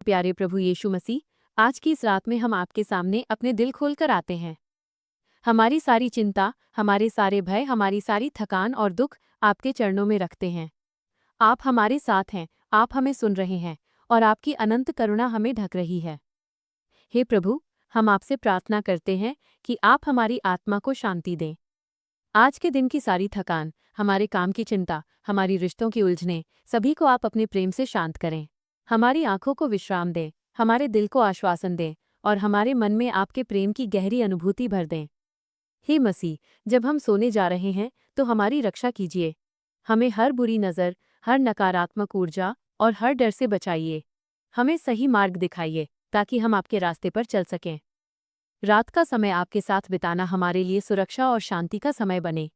प्यारे प्रभु यीशु मसीह, आज की इस रात में हम आपके सामने अपने दिल खोलकर आते हैं। हमारी सारी चिंता, हमारे सारे भय, हमारी सारी थकान और दुख आपके चरणों में रखते हैं। आप हमारे साथ हैं, आप हमें सुन रहे हैं और आपकी अनंत करुणा हमें ढक रही है। हे प्रभु, हम आपसे प्रार्थना करते हैं कि आप हमारी आत्मा को शांति दें। आज के दिन की सारी थकान, हमारे काम की चिंता, हमारी रिश्तों की उलझनें, सभी को आप अपने प्रेम से शांत करें। हमारी आंखों को विश्राम दें, हमारे दिल को आश्वासन दें और हमारे मन में आपके प्रेम की गहरी अनुभूति भर दें। हे मसीह, जब हम सोने जा रहे हैं तो हमारी रक्षा कीजिए। हमें हर बुरी नज़र, हर नकारात्मक ऊर्जा और हर डर से बचाइए। हमें सही मार्ग दिखाइए ताकि हम आपके रास्ते पर चल सकें। रात का समय आपके साथ बिताना हमारे लिए सुरक्षा और शांति का समय बने।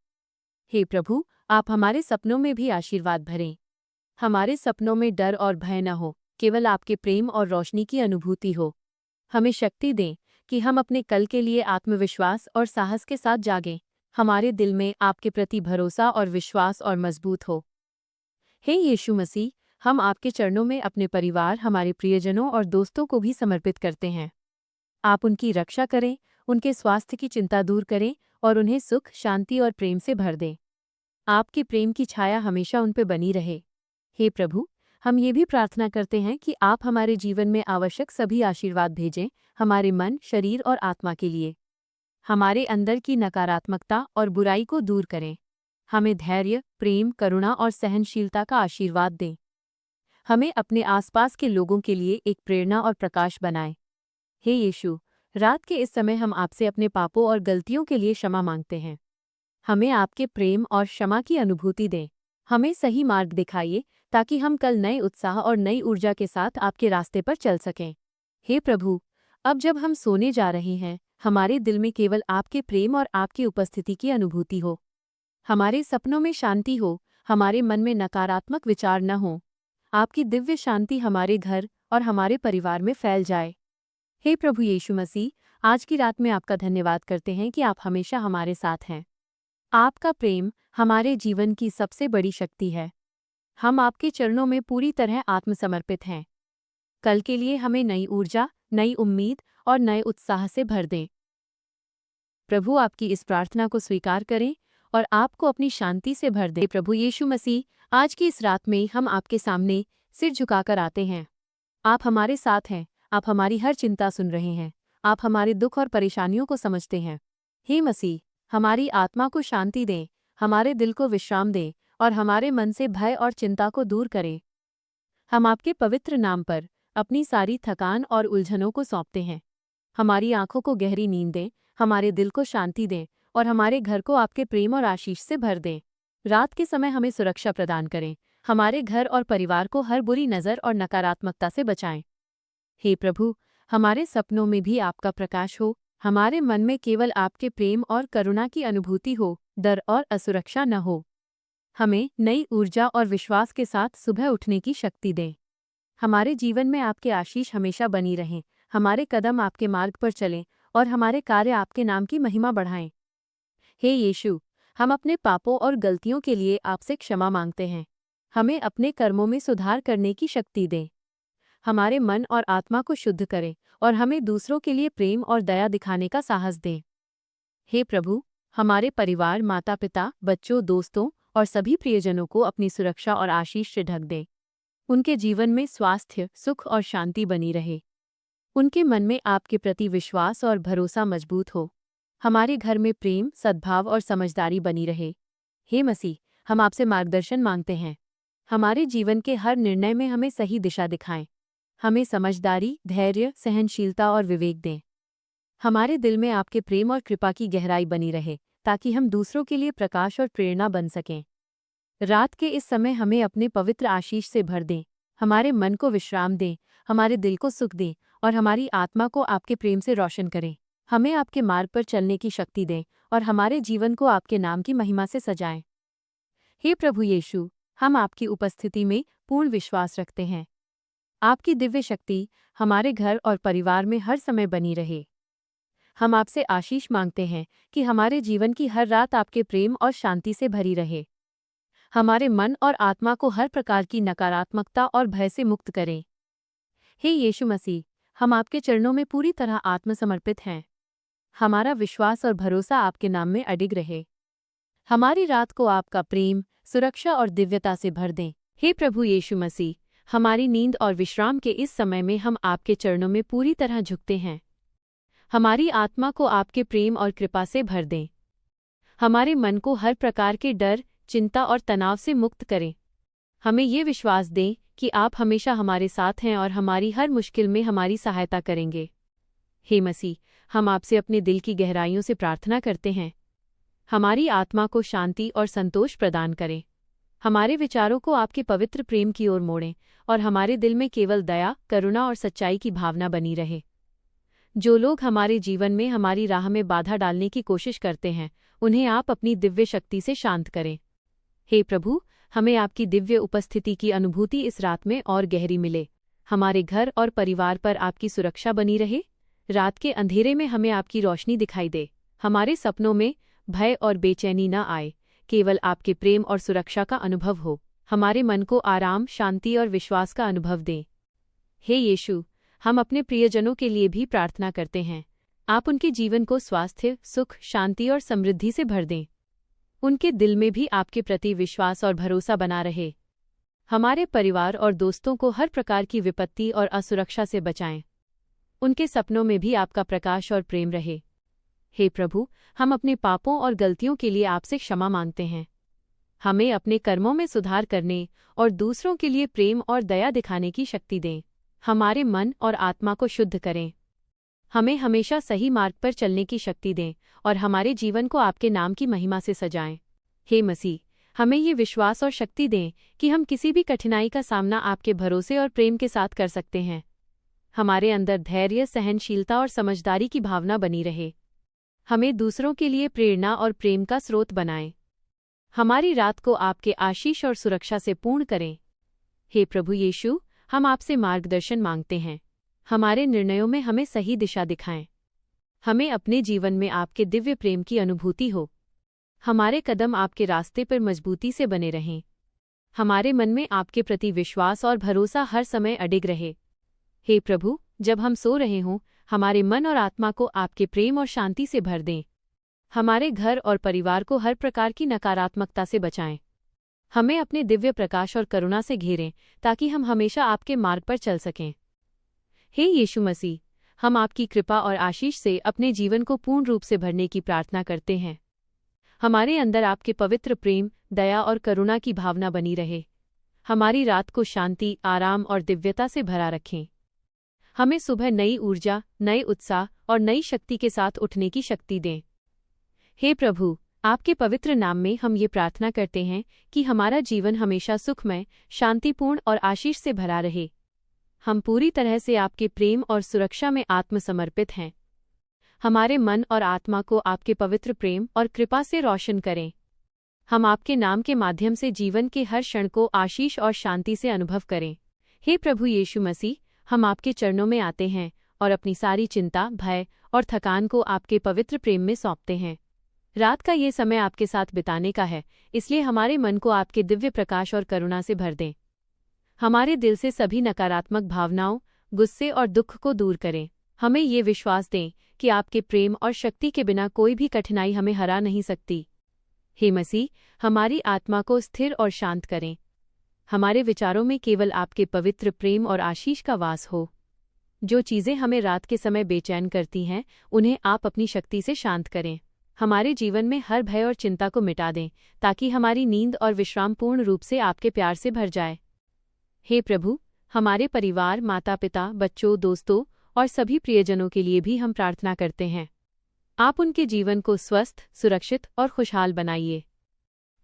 हे प्रभु, आप हमारे सपनों में भी आशीर्वाद भरें। हमारे सपनों में डर और भय न हो, केवल आपके प्रेम और रोशनी की अनुभूति हो। हमें शक्ति दें कि हम अपने कल के लिए आत्मविश्वास और साहस के साथ जागें। हमारे दिल में आपके प्रति भरोसा और विश्वास और मजबूत हो। हे यीशु मसीह, हम आपके चरणों में अपने परिवार, हमारे प्रियजनों और दोस्तों को भी समर्पित करते हैं। आप उनकी रक्षा करें, उनके स्वास्थ्य की चिंता दूर करें और उन्हें सुख, शांति और प्रेम से भर दें। आपके प्रेम की छाया हमेशा उन पे बनी रहे। हे प्रभु, हम ये भी प्रार्थना करते हैं कि आप हमारे जीवन में आवश्यक सभी आशीर्वाद भेजें, हमारे मन, शरीर और आत्मा के लिए। हमारे अंदर की नकारात्मकता और बुराई को दूर करें। हमें धैर्य, प्रेम, करुणा और सहनशीलता का आशीर्वाद दें। हमें अपने आसपास के लोगों के लिए एक प्रेरणा और प्रकाश बनाएं। हे यीशु, रात के इस समय हम आपसे अपने पापों और गलतियों के लिए क्षमा मांगते हैं। हमें आपके प्रेम और क्षमा की अनुभूति दें। हमें सही मार्ग दिखाइए ताकि हम कल नए उत्साह और नई ऊर्जा के साथ आपके रास्ते पर चल सकें। हे प्रभु, अब जब हम सोने जा रहे हैं, हमारे दिल में केवल आपके प्रेम और आपकी उपस्थिति की अनुभूति हो। हमारे सपनों में शांति हो, हमारे मन में नकारात्मक विचार न हो। आपकी दिव्य शांति हमारे घर और हमारे परिवार में फैल जाए। हे प्रभु यीशु मसीह, आज की रात में आपका धन्यवाद करते हैं कि आप हमेशा हमारे साथ हैं। आपका प्रेम हमारे जीवन की सबसे बड़ी शक्ति है। हम आपके चरणों में पूरी तरह आत्मसमर्पित हैं। कल के लिए हमें नई ऊर्जा, नई उम्मीद और नए उत्साह से भर दें। प्रभु, आपकी इस प्रार्थना को स्वीकार करें और आपको अपनी शांति से भर दें। प्रभु यीशु मसीह, आज की इस रात में हम आपके सामने सिर झुकाकर आते हैं। आप हमारे साथ हैं, आप हमारी हर चिंता सुन रहे हैं, आप हमारे दुख और परेशानियों को समझते हैं। हे मसीह, हमारी आत्मा को शांति दें, हमारे दिल को विश्राम दें और हमारे मन से भय और चिंता को दूर करें। हम आपके पवित्र नाम पर अपनी सारी थकान और उलझनों को सौंपते हैं। हमारी आंखों को गहरी नींद दें, हमारे दिल को शांति दें और हमारे घर को आपके प्रेम और आशीष से भर दें। रात के समय हमें सुरक्षा प्रदान करें, हमारे घर और परिवार को हर बुरी नज़र और नकारात्मकता से बचाएं। हे प्रभु, हमारे सपनों में भी आपका प्रकाश हो, हमारे मन में केवल आपके प्रेम और करुणा की अनुभूति हो, डर और असुरक्षा न हो। हमें नई ऊर्जा और विश्वास के साथ सुबह उठने की शक्ति दें। हमारे जीवन में आपके आशीष हमेशा बनी रहें, हमारे कदम आपके मार्ग पर चलें और हमारे कार्य आपके नाम की महिमा बढ़ाएं। हे यीशु, हम अपने पापों और गलतियों के लिए आपसे क्षमा मांगते हैं। हमें अपने कर्मों में सुधार करने की शक्ति दें। हमारे मन और आत्मा को शुद्ध करें और हमें दूसरों के लिए प्रेम और दया दिखाने का साहस दें। हे प्रभु, हमारे परिवार, माता-पिता, बच्चों, दोस्तों और सभी प्रियजनों को अपनी सुरक्षा और आशीष से ढक दें। उनके जीवन में स्वास्थ्य, सुख और शांति बनी रहे। उनके मन में आपके प्रति विश्वास और भरोसा मजबूत हो। हमारे घर में प्रेम, सद्भाव और समझदारी बनी रहे। हे मसीह, हम आपसे मार्गदर्शन मांगते हैं। हमारे जीवन के हर निर्णय में हमें सही दिशा दिखाएं। हमें समझदारी, धैर्य, सहनशीलता और विवेक दें। हमारे दिल में आपके प्रेम और कृपा की गहराई बनी रहे, ताकि हम दूसरों के लिए प्रकाश और प्रेरणा बन सकें। रात के इस समय हमें अपने पवित्र आशीष से भर दें, हमारे मन को विश्राम दें, हमारे दिल को सुख दें और हमारी आत्मा को आपके प्रेम से रोशन करें। हमें आपके मार्ग पर चलने की शक्ति दें और हमारे जीवन को आपके नाम की महिमा से सजाएं। हे प्रभु यीशु, हम आपकी उपस्थिति में पूर्ण विश्वास रखते हैं। आपकी दिव्य शक्ति हमारे घर और परिवार में हर समय बनी रहे। हम आपसे आशीष मांगते हैं कि हमारे जीवन की हर रात आपके प्रेम और शांति से भरी रहे। हमारे मन और आत्मा को हर प्रकार की नकारात्मकता और भय से मुक्त करें। हे यीशु मसीह, हम आपके चरणों में पूरी तरह आत्मसमर्पित हैं। हमारा विश्वास और भरोसा आपके नाम में अडिग रहे। हमारी रात को आपका प्रेम, सुरक्षा और दिव्यता से भर दें। हे प्रभु यीशु मसीह, हमारी नींद और विश्राम के इस समय में हम आपके चरणों में पूरी तरह झुकते हैं। हमारी आत्मा को आपके प्रेम और कृपा से भर दें। हमारे मन को हर प्रकार के डर, चिंता और तनाव से मुक्त करें। हमें ये विश्वास दें कि आप हमेशा हमारे साथ हैं और हमारी हर मुश्किल में हमारी सहायता करेंगे। हे मसीह, हम आपसे अपने दिल की गहराइयों से प्रार्थना करते हैं। हमारी आत्मा को शांति और संतोष प्रदान करें। हमारे विचारों को आपके पवित्र प्रेम की ओर मोड़ें और हमारे दिल में केवल दया, करुणा और सच्चाई की भावना बनी रहे। जो लोग हमारे जीवन में हमारी राह में बाधा डालने की कोशिश करते हैं, उन्हें आप अपनी दिव्य शक्ति से शांत करें। हे प्रभु, हमें आपकी दिव्य उपस्थिति की अनुभूति इस रात में और गहरी मिले। हमारे घर और परिवार पर आपकी सुरक्षा बनी रहे। रात के अंधेरे में हमें आपकी रोशनी दिखाई दे। हमारे सपनों में भय और बेचैनी न आए, केवल आपके प्रेम और सुरक्षा का अनुभव हो। हमारे मन को आराम, शांति और विश्वास का अनुभव दें। हे यीशु, हम अपने प्रियजनों के लिए भी प्रार्थना करते हैं। आप उनके जीवन को स्वास्थ्य, सुख, शांति और समृद्धि से भर दें। उनके दिल में भी आपके प्रति विश्वास और भरोसा बना रहे। हमारे परिवार और दोस्तों को हर प्रकार की विपत्ति और असुरक्षा से बचाएं। उनके सपनों में भी आपका प्रकाश और प्रेम रहे। हे प्रभु, हम अपने पापों और गलतियों के लिए आपसे क्षमा मांगते हैं। हमें अपने कर्मों में सुधार करने और दूसरों के लिए प्रेम और दया दिखाने की शक्ति दें। हमारे मन और आत्मा को शुद्ध करें। हमें हमेशा सही मार्ग पर चलने की शक्ति दें और हमारे जीवन को आपके नाम की महिमा से सजाएं। हे मसीह, हमें ये विश्वास और शक्ति दें कि हम किसी भी कठिनाई का सामना आपके भरोसे और प्रेम के साथ कर सकते हैं। हमारे अंदर धैर्य, सहनशीलता और समझदारी की भावना बनी रहे। हमें दूसरों के लिए प्रेरणा और प्रेम का स्रोत बनाएं। हमारी रात को आपके आशीष और सुरक्षा से पूर्ण करें। हे प्रभु यीशु, हम आपसे मार्गदर्शन मांगते हैं। हमारे निर्णयों में हमें सही दिशा दिखाएं। हमें अपने जीवन में आपके दिव्य प्रेम की अनुभूति हो। हमारे कदम आपके रास्ते पर मजबूती से बने रहें। हमारे मन में आपके प्रति विश्वास और भरोसा हर समय अडिग रहे। हे प्रभु, जब हम सो रहे हों, हमारे मन और आत्मा को आपके प्रेम और शांति से भर दें। हमारे घर और परिवार को हर प्रकार की नकारात्मकता से बचाएं। हमें अपने दिव्य प्रकाश और करुणा से घेरें ताकि हम हमेशा आपके मार्ग पर चल सकें। हे यीशु मसीह, हम आपकी कृपा और आशीष से अपने जीवन को पूर्ण रूप से भरने की प्रार्थना करते हैं। हमारे अंदर आपके पवित्र प्रेम, दया और करुणा की भावना बनी रहे। हमारी रात को शांति, आराम और दिव्यता से भरा रखें। हमें सुबह नई ऊर्जा, नए उत्साह और नई शक्ति के साथ उठने की शक्ति दें। हे प्रभु, आपके पवित्र नाम में हम ये प्रार्थना करते हैं कि हमारा जीवन हमेशा सुखमय, शांतिपूर्ण और आशीष से भरा रहे। हम पूरी तरह से आपके प्रेम और सुरक्षा में आत्मसमर्पित हैं। हमारे मन और आत्मा को आपके पवित्र प्रेम और कृपा से रोशन करें। हम आपके नाम के माध्यम से जीवन के हर क्षण को आशीष और शांति से अनुभव करें। हे प्रभु यीशु मसीह, हम आपके चरणों में आते हैं और अपनी सारी चिंता, भय और थकान को आपके पवित्र प्रेम में सौंपते हैं। रात का ये समय आपके साथ बिताने का है, इसलिए हमारे मन को आपके दिव्य प्रकाश और करुणा से भर दें। हमारे दिल से सभी नकारात्मक भावनाओं, गुस्से और दुख को दूर करें। हमें ये विश्वास दें कि आपके प्रेम और शक्ति के बिना कोई भी कठिनाई हमें हरा नहीं सकती। हे मसीह, हमारी आत्मा को स्थिर और शांत करें। हमारे विचारों में केवल आपके पवित्र प्रेम और आशीष का वास हो। जो चीज़ें हमें रात के समय बेचैन करती हैं, उन्हें आप अपनी शक्ति से शांत करें। हमारे जीवन में हर भय और चिंता को मिटा दें, ताकि हमारी नींद और विश्राम पूर्ण रूप से आपके प्यार से भर जाए। हे प्रभु, हमारे परिवार, माता-पिता, बच्चों, दोस्तों और सभी प्रियजनों के लिए भी हम प्रार्थना करते हैं। आप उनके जीवन को स्वस्थ, सुरक्षित और खुशहाल बनाइए।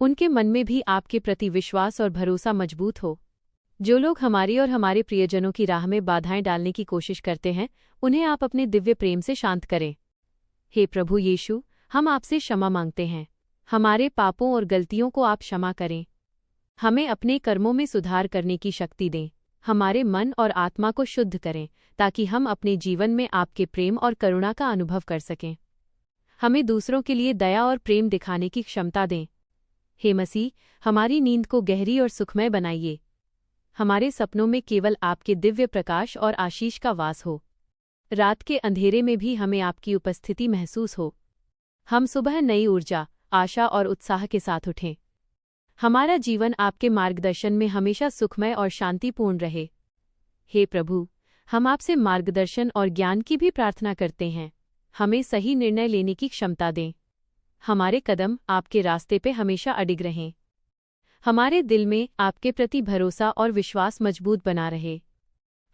उनके मन में भी आपके प्रति विश्वास और भरोसा मजबूत हो। जो लोग हमारी और हमारे प्रियजनों की राह में बाधाएं डालने की कोशिश करते हैं, उन्हें आप अपने दिव्य प्रेम से शांत करें। हे प्रभु यीशु, हम आपसे क्षमा मांगते हैं। हमारे पापों और गलतियों को आप क्षमा करें। हमें अपने कर्मों में सुधार करने की शक्ति दें। हमारे मन और आत्मा को शुद्ध करें, ताकि हम अपने जीवन में आपके प्रेम और करुणा का अनुभव कर सकें। हमें दूसरों के लिए दया और प्रेम दिखाने की क्षमता दें। हे मसीह, हमारी नींद को गहरी और सुखमय बनाइए। हमारे सपनों में केवल आपके दिव्य प्रकाश और आशीष का वास हो। रात के अंधेरे में भी हमें आपकी उपस्थिति महसूस हो। हम सुबह नई ऊर्जा, आशा और उत्साह के साथ उठें। हमारा जीवन आपके मार्गदर्शन में हमेशा सुखमय और शांतिपूर्ण रहे। हे प्रभु, हम आपसे मार्गदर्शन और ज्ञान की भी प्रार्थना करते हैं। हमें सही निर्णय लेने की क्षमता दें। हमारे कदम आपके रास्ते पे हमेशा अडिग रहें। हमारे दिल में आपके प्रति भरोसा और विश्वास मजबूत बना रहे।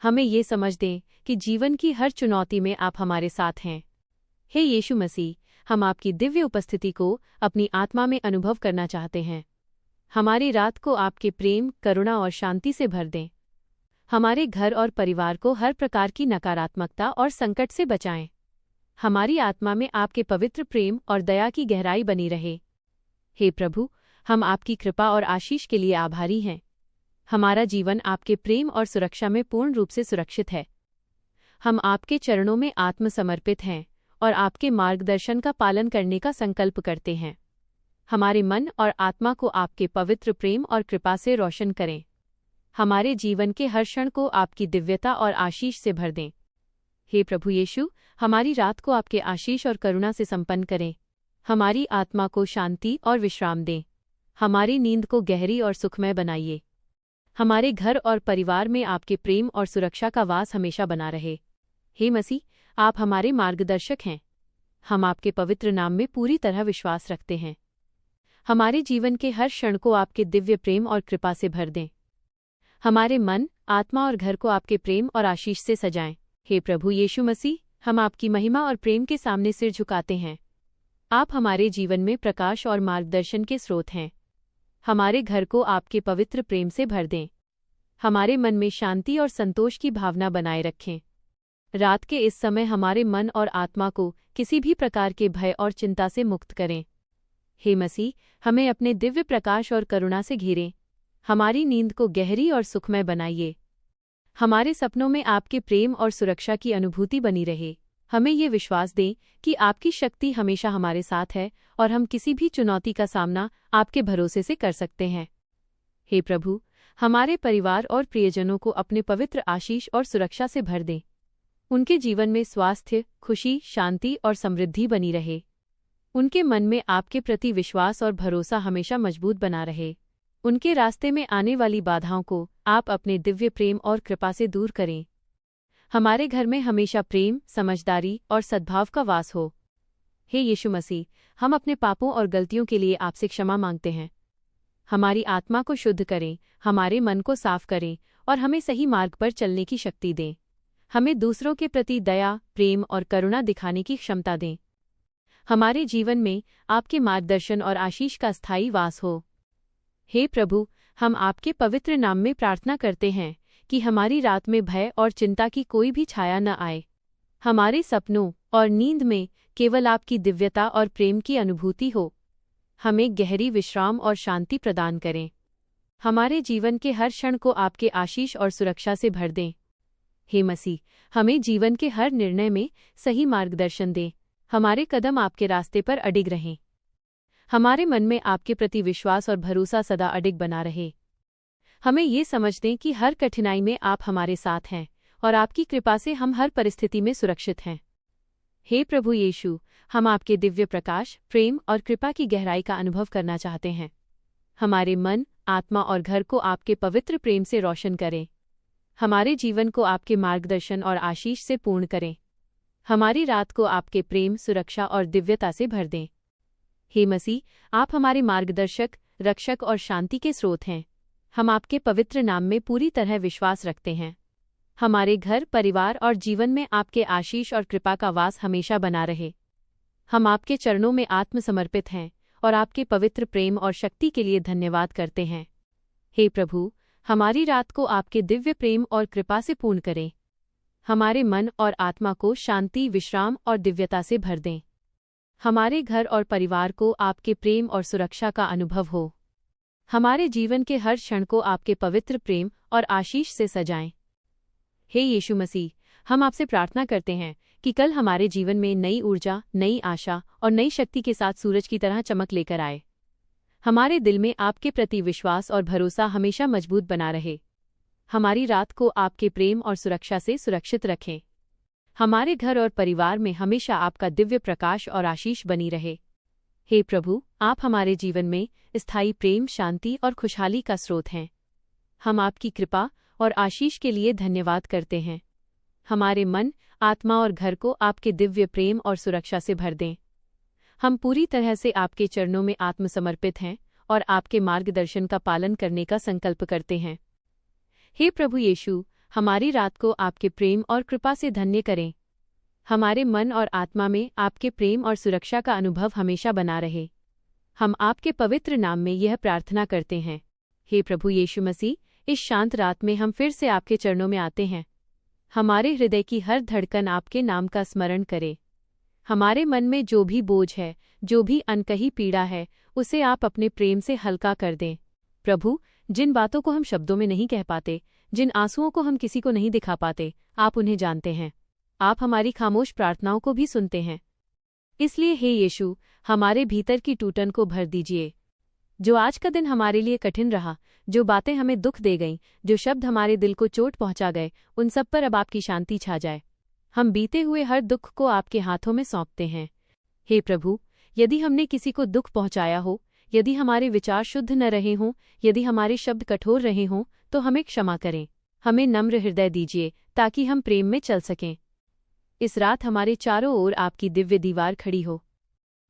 हमें ये समझ दें कि जीवन की हर चुनौती में आप हमारे साथ हैं। हे यीशु मसीह, हम आपकी दिव्य उपस्थिति को अपनी आत्मा में अनुभव करना चाहते हैं। हमारी रात को आपके प्रेम, करुणा और शांति से भर दें। हमारे घर और परिवार को हर प्रकार की नकारात्मकता और संकट से बचाएं। हमारी आत्मा में आपके पवित्र प्रेम और दया की गहराई बनी रहे। हे प्रभु, हम आपकी कृपा और आशीष के लिए आभारी हैं। हमारा जीवन आपके प्रेम और सुरक्षा में पूर्ण रूप से सुरक्षित है। हम आपके चरणों में आत्मसमर्पित हैं और आपके मार्गदर्शन का पालन करने का संकल्प करते हैं। हमारे मन और आत्मा को आपके पवित्र प्रेम और कृपा से रोशन करें। हमारे जीवन के हर क्षण को आपकी दिव्यता और आशीष से भर दें। हे प्रभु यीशु, हमारी रात को आपके आशीष और करुणा से संपन्न करें। हमारी आत्मा को शांति और विश्राम दें। हमारी नींद को गहरी और सुखमय बनाइए। हमारे घर और परिवार में आपके प्रेम और सुरक्षा का वास हमेशा बना रहे। हे मसीह, आप हमारे मार्गदर्शक हैं। हम आपके पवित्र नाम में पूरी तरह विश्वास रखते हैं। हमारे जीवन के हर क्षण को आपके दिव्य प्रेम और कृपा से भर दें। हमारे मन, आत्मा और घर को आपके प्रेम और आशीष से सजाएं। हे प्रभु यीशु मसीह, हम आपकी महिमा और प्रेम के सामने सिर झुकाते हैं। आप हमारे जीवन में प्रकाश और मार्गदर्शन के स्रोत हैं। हमारे घर को आपके पवित्र प्रेम से भर दें। हमारे मन में शांति और संतोष की भावना बनाए रखें। रात के इस समय हमारे मन और आत्मा को किसी भी प्रकार के भय और चिंता से मुक्त करें। हे मसीह, हमें अपने दिव्य प्रकाश और करुणा से घेरें। हमारी नींद को गहरी और सुखमय बनाइए। हमारे सपनों में आपके प्रेम और सुरक्षा की अनुभूति बनी रहे। हमें ये विश्वास दें कि आपकी शक्ति हमेशा हमारे साथ है और हम किसी भी चुनौती का सामना आपके भरोसे से कर सकते हैं। हे प्रभु, हमारे परिवार और प्रियजनों को अपने पवित्र आशीष और सुरक्षा से भर दें। उनके जीवन में स्वास्थ्य, खुशी, शांति और समृद्धि बनी रहे। उनके मन में आपके प्रति विश्वास और भरोसा हमेशा मजबूत बना रहे। उनके रास्ते में आने वाली बाधाओं को आप अपने दिव्य प्रेम और कृपा से दूर करें। हमारे घर में हमेशा प्रेम, समझदारी और सद्भाव का वास हो। हे यीशु मसीह, हम अपने पापों और गलतियों के लिए आपसे क्षमा मांगते हैं। हमारी आत्मा को शुद्ध करें, हमारे मन को साफ करें और हमें सही मार्ग पर चलने की शक्ति दें। हमें दूसरों के प्रति दया, प्रेम और करुणा दिखाने की क्षमता दें। हमारे जीवन में आपके मार्गदर्शन और आशीष का स्थायी वास हो। हे प्रभु, हम आपके पवित्र नाम में प्रार्थना करते हैं कि हमारी रात में भय और चिंता की कोई भी छाया न आए। हमारे सपनों और नींद में केवल आपकी दिव्यता और प्रेम की अनुभूति हो। हमें गहरी विश्राम और शांति प्रदान करें। हमारे जीवन के हर क्षण को आपके आशीष और सुरक्षा से भर दें। हे मसीह, हमें जीवन के हर निर्णय में सही मार्गदर्शन दें। हमारे कदम आपके रास्ते पर अडिग रहें। हमारे मन में आपके प्रति विश्वास और भरोसा सदा अडिग बना रहे। हमें ये समझ दें कि हर कठिनाई में आप हमारे साथ हैं और आपकी कृपा से हम हर परिस्थिति में सुरक्षित हैं। हे प्रभु यीशु, हम आपके दिव्य प्रकाश, प्रेम और कृपा की गहराई का अनुभव करना चाहते हैं। हमारे मन, आत्मा और घर को आपके पवित्र प्रेम से रोशन करें। हमारे जीवन को आपके मार्गदर्शन और आशीष से पूर्ण करें। हमारी रात को आपके प्रेम, सुरक्षा और दिव्यता से भर दें। हे मसीह, आप हमारे मार्गदर्शक, रक्षक और शांति के स्रोत हैं। हम आपके पवित्र नाम में पूरी तरह विश्वास रखते हैं। हमारे घर, परिवार और जीवन में आपके आशीष और कृपा का वास हमेशा बना रहे। हम आपके चरणों में आत्मसमर्पित हैं और आपके पवित्र प्रेम और शक्ति के लिए धन्यवाद करते हैं। हे प्रभु, हमारी रात को आपके दिव्य प्रेम और कृपा से पूर्ण करें। हमारे मन और आत्मा को शांति, विश्राम और दिव्यता से भर दें। हमारे घर और परिवार को आपके प्रेम और सुरक्षा का अनुभव हो। हमारे जीवन के हर क्षण को आपके पवित्र प्रेम और आशीष से सजाएं। हे यीशु मसीह, हम आपसे प्रार्थना करते हैं कि कल हमारे जीवन में नई ऊर्जा, नई आशा और नई शक्ति के साथ सूरज की तरह चमक लेकर आए। हमारे दिल में आपके प्रति विश्वास और भरोसा हमेशा मजबूत बना रहे। हमारी रात को आपके प्रेम और सुरक्षा से सुरक्षित रखें। हमारे घर और परिवार में हमेशा आपका दिव्य प्रकाश और आशीष बनी रहे। हे प्रभु, आप हमारे जीवन में स्थायी प्रेम, शांति और खुशहाली का स्रोत हैं। हम आपकी कृपा और आशीष के लिए धन्यवाद करते हैं। हमारे मन, आत्मा और घर को आपके दिव्य प्रेम और सुरक्षा से भर दें। हम पूरी तरह से आपके चरणों में आत्मसमर्पित हैं और आपके मार्गदर्शन का पालन करने का संकल्प करते हैं। हे प्रभु यीशु, हमारी रात को आपके प्रेम और कृपा से धन्य करें। हमारे मन और आत्मा में आपके प्रेम और सुरक्षा का अनुभव हमेशा बना रहे। हम आपके पवित्र नाम में यह प्रार्थना करते हैं। हे प्रभु यीशु मसीह, इस शांत रात में हम फिर से आपके चरणों में आते हैं। हमारे हृदय की हर धड़कन आपके नाम का स्मरण करे। हमारे मन में जो भी बोझ है, जो भी अनकही पीड़ा है, उसे आप अपने प्रेम से हल्का कर दें। प्रभु, जिन बातों को हम शब्दों में नहीं कह पाते, जिन आंसुओं को हम किसी को नहीं दिखा पाते, आप उन्हें जानते हैं। आप हमारी खामोश प्रार्थनाओं को भी सुनते हैं। इसलिए हे यीशु, हमारे भीतर की टूटन को भर दीजिए। जो आज का दिन हमारे लिए कठिन रहा, जो बातें हमें दुख दे गईं, जो शब्द हमारे दिल को चोट पहुंचा गए, उन सब पर अब आपकी शांति छा जाए। हम बीते हुए हर दुख को आपके हाथों में सौंपते हैं। हे प्रभु, यदि हमने किसी को दुख पहुंचाया हो, यदि हमारे विचार शुद्ध न रहे हों, यदि हमारे शब्द कठोर रहे हों, तो हमें क्षमा करें। हमें नम्र हृदय दीजिए ताकि हम प्रेम में चल सकें। इस रात हमारे चारों ओर आपकी दिव्य दीवार खड़ी हो।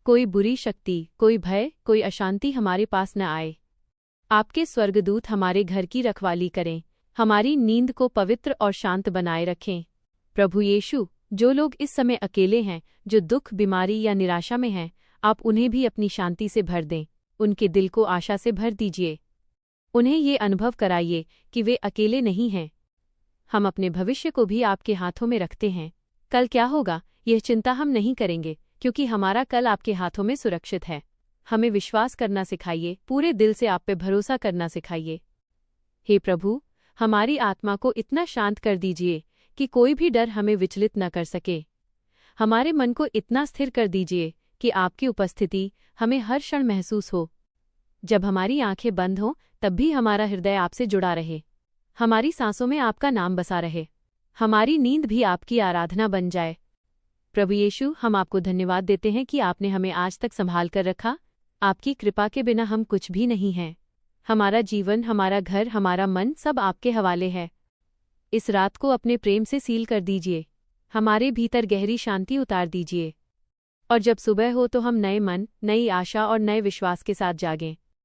कोई बुरी शक्ति, कोई भय, कोई अशांति हमारे पास न आए। आपके स्वर्गदूत हमारे घर की रखवाली करें, हमारी नींद को पवित्र और शांत बनाए रखें। प्रभु यीशु, जो लोग इस समय अकेले हैं, जो दुख, बीमारी या निराशा में हैं, आप उन्हें भी अपनी शांति से भर दें। उनके दिल को आशा से भर दीजिए। उन्हें ये अनुभव कराइए कि वे अकेले नहीं हैं। हम अपने भविष्य को भी आपके हाथों में रखते हैं। कल क्या होगा, यह चिंता हम नहीं करेंगे, क्योंकि हमारा कल आपके हाथों में सुरक्षित है। हमें विश्वास करना सिखाइए, पूरे दिल से आप पे भरोसा करना सिखाइए। हे प्रभु, हमारी आत्मा को इतना शांत कर दीजिए कि कोई भी डर हमें विचलित न कर सके। हमारे मन को इतना स्थिर कर दीजिए कि आपकी उपस्थिति हमें हर क्षण महसूस हो। जब हमारी आंखें बंद हों, तब भी हमारा हृदय आपसे जुड़ा रहे। हमारी सांसों में आपका नाम बसा रहे। हमारी नींद भी आपकी आराधना बन जाए। प्रभु यीशु, हम आपको धन्यवाद देते हैं कि आपने हमें आज तक संभाल कर रखा। आपकी कृपा के बिना हम कुछ भी नहीं हैं। हमारा जीवन, हमारा घर, हमारा मन सब आपके हवाले है। इस रात को अपने प्रेम से सील कर दीजिए। हमारे भीतर गहरी शांति उतार दीजिए। और जब सुबह हो तो हम नए मन, नई आशा और नए विश्वास के साथ जागें।